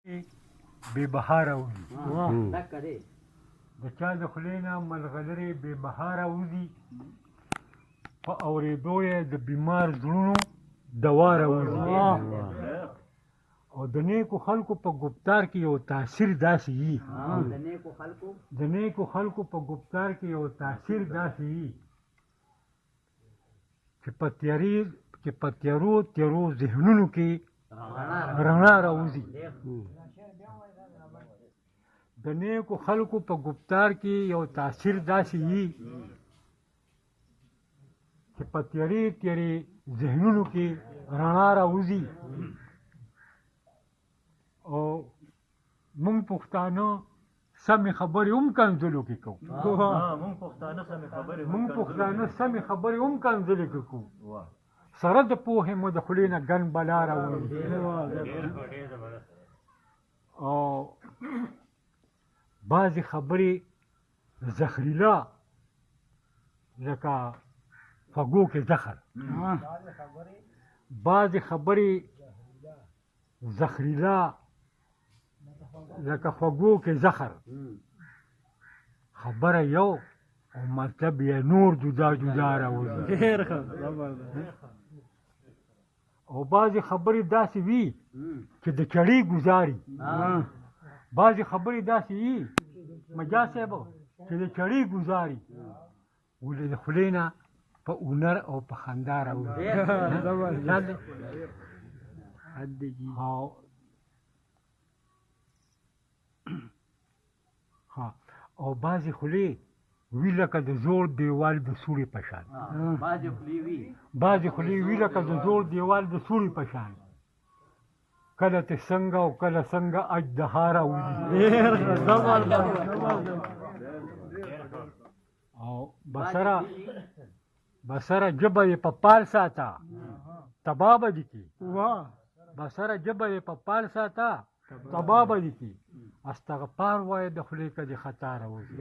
بې بهاره وځي. ډکه دی. د چا د خولې نه ملغلرې بې بهاره وځي، په اورېدو یې د بیمار زړونو دوا راوځي. او د نیکو خلکو په ګفتار کې یو تاثیر داسې وي، د نیکو خلکو په ګفتار کې یو تاثیر داسې وي چې په تیرو ذهنونو کې رڼا راوځي. د نیکو خلکو په ګفتار کې یو تاثیر داسې وي چې په تیرې ذهنونو کې رڼا راوځي. او مونږ پښتانه سمې خبرې هم کنځلو کې کوو. مونږ پښتانه سمې خبرې هم کنځلو کې کوو، سره د پوهې مو د خولې نه ګن بلا راوځي. او بعضې خبرې زهریلا لکه خوږو کې زهر، بعضې خبرې زهریلا لکه خوږو کې زهر، خبره یو او مطلب یې نور جدا جدا راوځي. او بعضې خبرې داسې وي چې د چړې ګزاري، بعضې خبرې داسې وي مجاز صاحب چې د چړې ګزاري، ولې د خولې نه په هنر او په خندا راوځي. او بعضې خولې وي لکه د زوړ دیوال د سوړې په شان، بعضې خولې وي لکه د زوړ دیوال د سوړې په شان، کله ته څنګه او کله څنګه اجدها راوځي. او بسره ژبه یې په پال ساته تباه به دي کي، بسره ژبه یې په پال ساته تباه به دي کي. استغفار وایه د خولې که دې خطا راوځي.